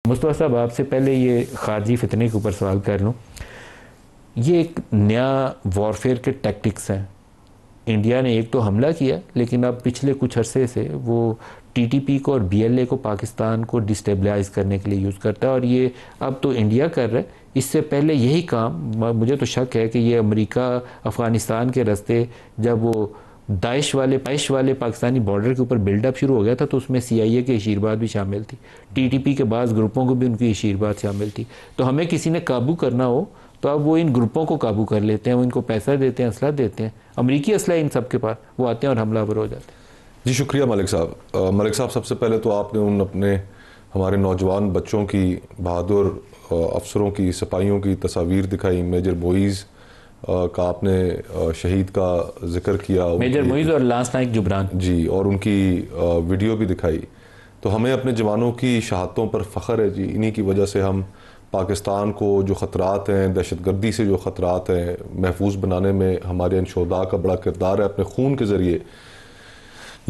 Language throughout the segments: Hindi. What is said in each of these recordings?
मुस्तफा साहब, आपसे पहले ये खारजी फितने के ऊपर सवाल कर लूँ। ये एक नया वॉरफेयर के टैक्टिक्स हैं। इंडिया ने एक तो हमला किया, लेकिन अब पिछले कुछ अरसे से वो टीटीपी को और बीएलए को पाकिस्तान को डिस्टेबलाइज करने के लिए यूज़ करता है, और ये अब तो इंडिया कर रहा है। इससे पहले यही काम, मुझे तो शक है कि ये अमेरिका अफ़गानिस्तान के रास्ते जब वो दाइश वाले पाकिस्तानी बॉर्डर के ऊपर बिल्डअप शुरू हो गया था, तो उसमें सीआईए की अशीरबाद भी शामिल थी, टीटीपी के बाज़ ग्रुपों को भी उनकी अशीरबाद शामिल थी। तो हमें किसी ने काबू करना हो तो अब वो इन ग्रुपों को काबू कर लेते हैं, वो इनको पैसा देते हैं, असला देते हैं, अमरीकी असला इन सब के पास, वो आते हैं और हमलावर हो जाते हैं। जी शुक्रिया मलिक साहब। मलिक साहब, सबसे पहले तो आपने उन हमारे नौजवान बच्चों की, बहादुर अफसरों की, सिपाहियों की तस्वीर दिखाई। मेजर मोइज़ का आपने शहीद का जिक्र किया, मेजर मोइज़ और लांस नाइक जुबरान जी, और उनकी वीडियो भी दिखाई। तो हमें अपने जवानों की शहादतों पर फ़ख्र है जी। इन्हीं की वजह से हम पाकिस्तान को जो ख़तरात हैं, दहशतगर्दी से जो ख़तरात हैं, महफूज बनाने में हमारे इन शोहदा का बड़ा किरदार है। अपने खून के ज़रिए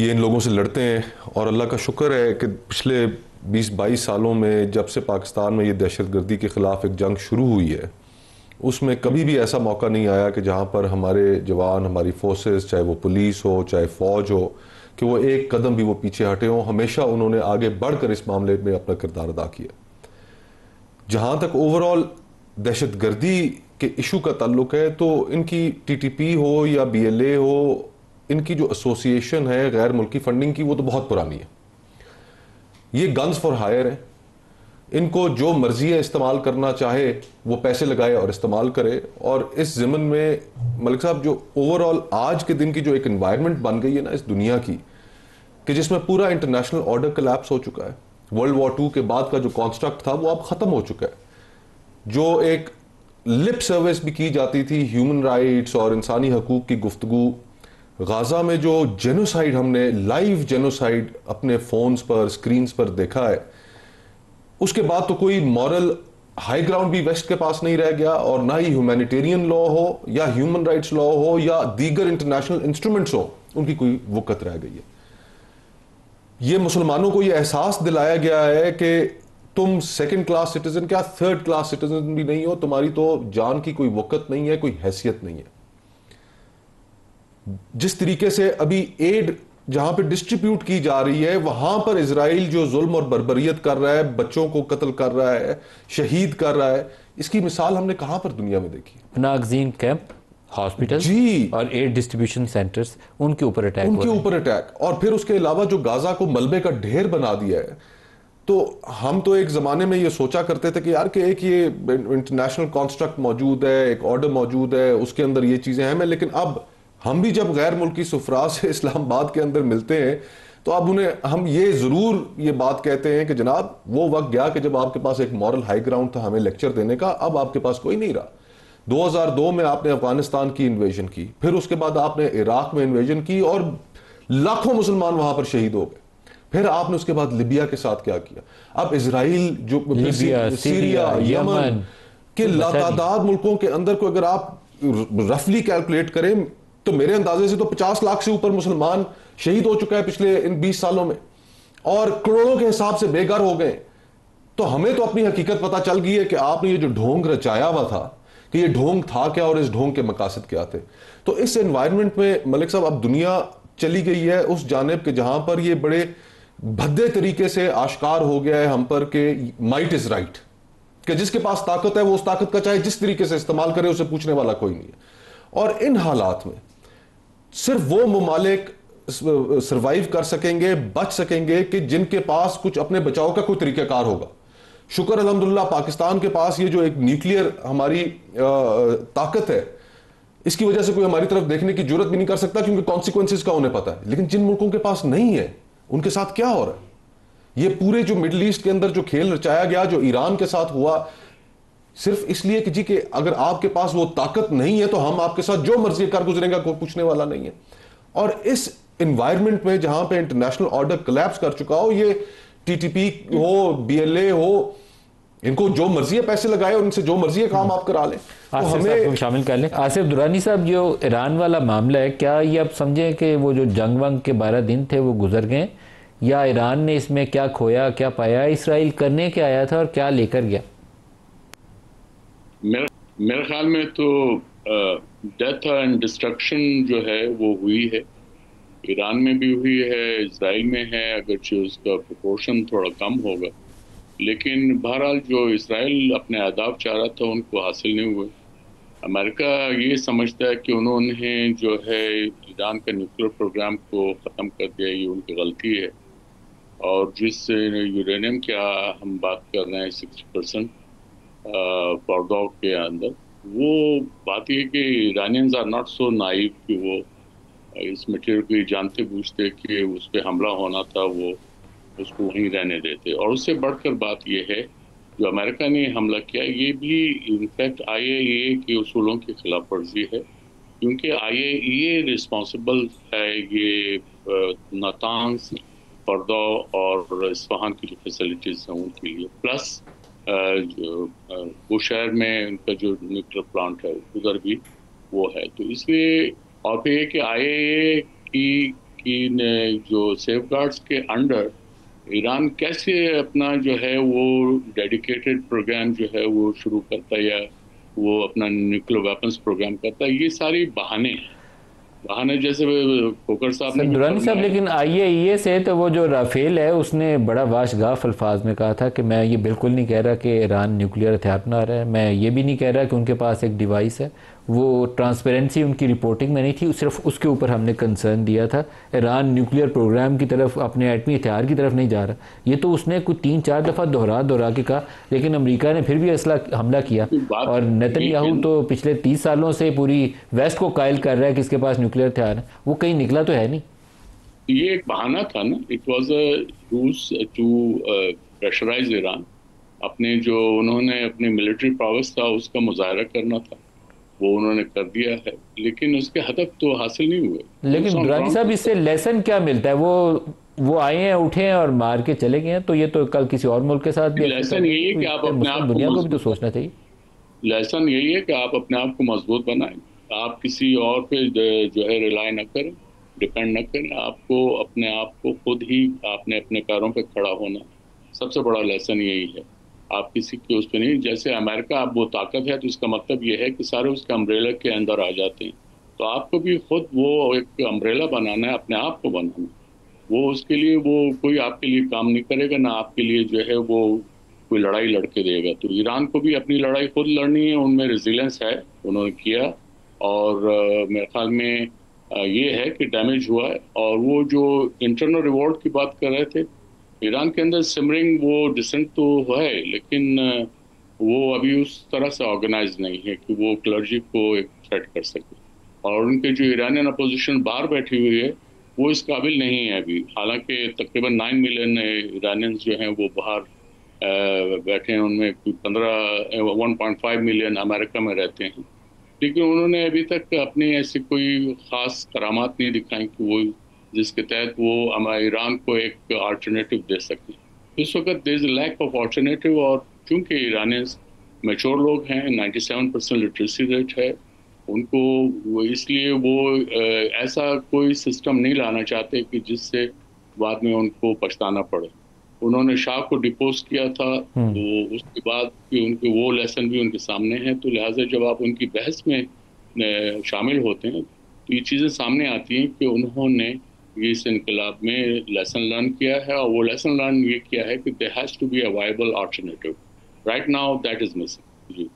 ये इन लोगों से लड़ते हैं, और अल्लाह का शुक्र है कि पिछले 20-22 सालों में जब से पाकिस्तान में ये दहशतगर्दी के ख़िलाफ़ एक जंग शुरू हुई है, उसमें कभी भी ऐसा मौका नहीं आया कि जहाँ पर हमारे जवान, हमारी फोर्सेस, चाहे वो पुलिस हो चाहे फ़ौज हो, कि वो एक कदम भी वो पीछे हटे हों। हमेशा उन्होंने आगे बढ़कर इस मामले में अपना किरदार अदा किया। जहाँ तक ओवरऑल दहशतगर्दी के इशू का ताल्लुक है, तो इनकी टीटीपी हो या बीएलए हो, इनकी जो एसोसिएशन है गैर मुल्की फंडिंग की, वो तो बहुत पुरानी है। ये गन्स फॉर हायर है। इनको जो मर्जी है इस्तेमाल करना चाहे वो पैसे लगाए और इस्तेमाल करे। और इस ज़िमन में मलिक साहब, जो ओवरऑल आज के दिन की जो एक एनवायरनमेंट बन गई है ना इस दुनिया की, कि जिसमें पूरा इंटरनेशनल ऑर्डर कोलैप्स हो चुका है। वर्ल्ड वॉर 2 के बाद का जो कॉन्स्ट्रक्ट था वो अब ख़त्म हो चुका है। जो एक लिप सर्विस भी की जाती थी ह्यूमन राइट्स और इंसानी हकूक़ की गुफ्तगू, गाज़ा में जो जेनोसाइड हमने लाइव जेनोसाइड अपने फ़ोन्स पर, स्क्रीन्स पर देखा है, उसके बाद तो कोई मॉरल हाई ग्राउंड भी वेस्ट के पास नहीं रह गया, और ना ही ह्यूमैनिटेरियन लॉ हो या ह्यूमन राइट्स लॉ हो या दीगर इंटरनेशनल इंस्ट्रूमेंट्स हो, उनकी कोई वक़्त रह गई है। ये मुसलमानों को ये एहसास दिलाया गया है कि तुम सेकंड क्लास सिटीजन, क्या थर्ड क्लास सिटीजन भी नहीं हो, तुम्हारी तो जान की कोई वक़्त नहीं है, कोई हैसियत नहीं है। जिस तरीके से अभी एड जहां पे डिस्ट्रीब्यूट की जा रही है, वहां पर इजराइल जो जुल्म और बर्बरियत कर रहा है, बच्चों को कत्ल कर रहा है, शहीद कर रहा है, इसकी मिसाल हमने कहां पर दुनिया में देखी? नागजीन कैंप, हॉस्पिटल जी, और एड डिस्ट्रीब्यूशन सेंटर्स, उनके ऊपर अटैक, और फिर उसके अलावा जो गाजा को मलबे का ढेर बना दिया है। तो हम तो एक ज़माने में ये सोचा करते थे कि यार कि एक ये इंटरनेशनल कॉन्स्ट्रक्ट मौजूद है, एक ऑर्डर मौजूद है, उसके अंदर ये चीज़ें हैं। लेकिन अब हम भी जब गैर मुल्की सुफरा से इस्लामाबाद के अंदर मिलते हैं, तो अब उन्हें हम ये ज़रूर ये बात कहते हैं कि जनाब वो वक्त गया कि जब आपके पास एक मॉरल हाई ग्राउंड था हमें लेक्चर देने का, अब आपके पास कोई नहीं रहा। 2002 में आपने अफगानिस्तान की इन्वेजन की, फिर उसके बाद आपने इराक में इन्वेजन की और लाखों मुसलमान वहां पर शहीद हो गए। फिर आपने उसके बाद लिबिया के साथ क्या किया? अब इजराइल, जो सीरिया, यमन के लातादाद मुल्कों के अंदर को अगर आप रफली कैलकुलेट करें, तो मेरे अंदाजे से तो 50 लाख से ऊपर मुसलमान शहीद हो चुका है पिछले इन 20 सालों में, और करोड़ों के हिसाब से बेघर हो गए। तो हमें तो अपनी हकीकत पता चल गई है कि आपने ये जो ढोंग रचाया हुआ था, कि ये ढोंग था क्या और इस ढोंग के मकासद क्या थे। तो इस एनवायरनमेंट में मलिक साहब अब दुनिया चली गई है उस जानिब के जहां पर ये बड़े भद्दे तरीके से आश्कार हो गया है हम पर कि माइट इज राइट, कि जिसके पास ताकत है वो उस ताकत का चाहे जिस तरीके से इस्तेमाल करे, उसे पूछने वाला कोई नहीं है। और इन हालात में सिर्फ वो ममालिक सर्वाइव कर सकेंगे, बच सकेंगे, कि जिनके पास कुछ अपने बचाव का कोई तरीकाकार होगा। शुक्र अल्हम्दुलिल्लाह पाकिस्तान के पास ये जो एक न्यूक्लियर हमारी ताकत है, इसकी वजह से कोई हमारी तरफ देखने की जरूरत भी नहीं कर सकता, क्योंकि कॉन्सिक्वेंसेस का उन्हें पता है। लेकिन जिन मुल्कों के पास नहीं है, उनके साथ क्या हो रहा है? ये पूरे जो मिडिल ईस्ट के अंदर जो खेल रचाया गया, जो ईरान के साथ हुआ, सिर्फ इसलिए कि जी कि अगर आपके पास वो ताकत नहीं है तो हम आपके साथ जो मर्जी कर गुजरेगा, कोई पूछने वाला नहीं है। और इस एनवायरनमेंट में जहां पे इंटरनेशनल ऑर्डर कोलैप्स कर चुका हो, ये टीटीपी हो, बीएलए हो, इनको जो मर्जी है पैसे लगाए और इनसे जो मर्जी है काम आप करा लें। तो हमें शामिल कर लें। आसिफ दुरानी साहब, जो ईरान वाला मामला है, क्या ये आप समझें कि वो जो जंग वंग के 12 दिन थे वो गुजर गए, या ईरान ने इसमें क्या खोया, क्या पाया, इसराइल करने क्या आया था और क्या लेकर गया? मेरे ख्याल में तो डेथ एंड डिस्ट्रक्शन जो है वो हुई है, ईरान में भी हुई है, इसराइल में है, अगरचे उसका प्रोपोर्शन थोड़ा कम होगा, लेकिन बहरहाल जो इसराइल अपने अहदाफ चाह रहा था उनको हासिल नहीं हुए। अमेरिका ये समझता है कि उन्होंने जो है ईरान का न्यूक्लियर प्रोग्राम को ख़त्म कर दिया, ये उनकी गलती है। और जिस यूरेनियम की हम बात कर रहे हैं 60% फॉरडो के अंदर, वो बात ये कि Iranians are not so naive कि वो इस मटेरियल को जानते बूझते कि उस पर हमला होना था, वो उसको वहीं रहने देते। और उससे बढ़कर बात ये है, जो अमेरिका ने हमला किया ये भी इनफैक्ट आईएईए के उसूलों की खिलाफ वर्जी है, क्योंकि आईएईए रिस्पॉन्सिबल है ये नातांस, फर्दो और इस्फहान की जो फैसिलिटीज़ हैं उनके लिए, प्लस बुशहर में उनका जो न्यूक्लियर प्लांट है उधर भी वो है। तो इसलिए और फिर ये कि आईएईए की जो सेफगार्ड्स के अंडर ईरान कैसे अपना जो है वो डेडिकेटेड प्रोग्राम जो है वो शुरू करता है, या वो अपना न्यूक्लियर वेपन्स प्रोग्राम करता है, ये सारी बहाने जैसे खोकर साहब ने दुरानी साहब, लेकिन आईएईए से तो वो जो राफेल है उसने बड़ा वाशगाफ अल्फाज में कहा था कि मैं ये बिल्कुल नहीं कह रहा कि ईरान न्यूक्लियर हथियार बना रहा है, मैं ये भी नहीं कह रहा कि उनके पास एक डिवाइस है, वो ट्रांसपेरेंसी उनकी रिपोर्टिंग में नहीं थी, सिर्फ उसके ऊपर हमने कंसर्न दिया था। ईरान न्यूक्लियर प्रोग्राम की तरफ, अपने एटमी हथियार की तरफ नहीं जा रहा, ये तो उसने कुछ 3-4 दफ़ा दोहरा के कहा, लेकिन अमेरिका ने फिर भी असला हमला किया। और नेतन्याहू तो पिछले 30 सालों से पूरी वेस्ट को कायल कर रहा है कि इसके पास न्यूक्लियर हथियार है, वो कहीं निकला तो है नहीं। ये एक बहाना था ना, इट वॉज अ रूस टू प्रेशराइज ईरान, अपने जो उन्होंने अपने मिलिट्री पावर्स था उसका मुजाहरा करना था, वो उन्होंने कर दिया है, लेकिन उसके हदफ तो हासिल नहीं हुए। लेकिन दुरानी साहब, इससे लेसन क्या मिलता है? वो आए हैं, उठे हैं और मार के चले गए हैं, तो ये तो कल किसी और मुल्क के साथ भी लेसन यही है कि आप अपने आप दुनिया को भी तो सोचना चाहिए। लेसन यही है कि आप अपने आप को मजबूत बनाएं, आप किसी और पे जो है रिलाई न करें, डिपेंड न करें, आपको अपने आप को खुद ही आपने अपने पैरों पे खड़ा होना, सबसे बड़ा लेसन यही है। आप किसी के उस पर नहीं, जैसे अमेरिका आप वो ताकत है तो इसका मतलब ये है कि सारे उसके अम्ब्रेला के अंदर आ जाते हैं, तो आपको भी खुद वो एक अम्ब्रेला बनाना है, अपने आप को बनाना। वो उसके लिए वो कोई आपके लिए काम नहीं करेगा, ना आपके लिए जो है वो कोई लड़ाई लड़के देगा। तो ईरान को भी अपनी लड़ाई खुद लड़नी है, उनमें रेजिलेंस है, उन्होंने किया। और मेरे ख्याल में ये है कि डैमेज हुआ है। और वो जो इंटरनल रिवॉर्ड की बात कर रहे थे, ईरान के अंदर सिमरिंग वो डिसेंट तो है, लेकिन वो अभी उस तरह से ऑर्गेनाइज नहीं है कि वो क्लर्जी को एक थ्रेट कर सके। और उनके जो ईरानियन अपोजिशन बाहर बैठी हुई है वो इस काबिल नहीं है अभी, हालांकि तकरीबन 9 मिलियन ईरानियंस जो हैं वो बाहर बैठे हैं, उनमें 1.5 मिलियन अमेरिका में रहते हैं, लेकिन उन्होंने अभी तक अपनी ऐसी कोई ख़ास करामात नहीं दिखाई कि वो जिसके तहत वो ईरान को एक अल्टरनेटिव दे सकें। इस वक्त there is lack of alternative, और चूंकि ईरानियंस मैच्योर लोग हैं, 97% लिटरेसी रेट है उनको, इसलिए वो ऐसा कोई सिस्टम नहीं लाना चाहते कि जिससे बाद में उनको पछताना पड़े। उन्होंने शाह को डिपोज किया था, तो उसके बाद भी उनके वो लेसन भी उनके सामने हैं, तो लिहाजा जब आप उनकी बहस में शामिल होते हैं तो ये चीज़ें सामने आती हैं कि उन्होंने ये इस इनकलाब में लेसन लर्न किया है, और वो लेसन लर्न ये किया है कि there has to be a viable alternative. Right now that is missing. Ji.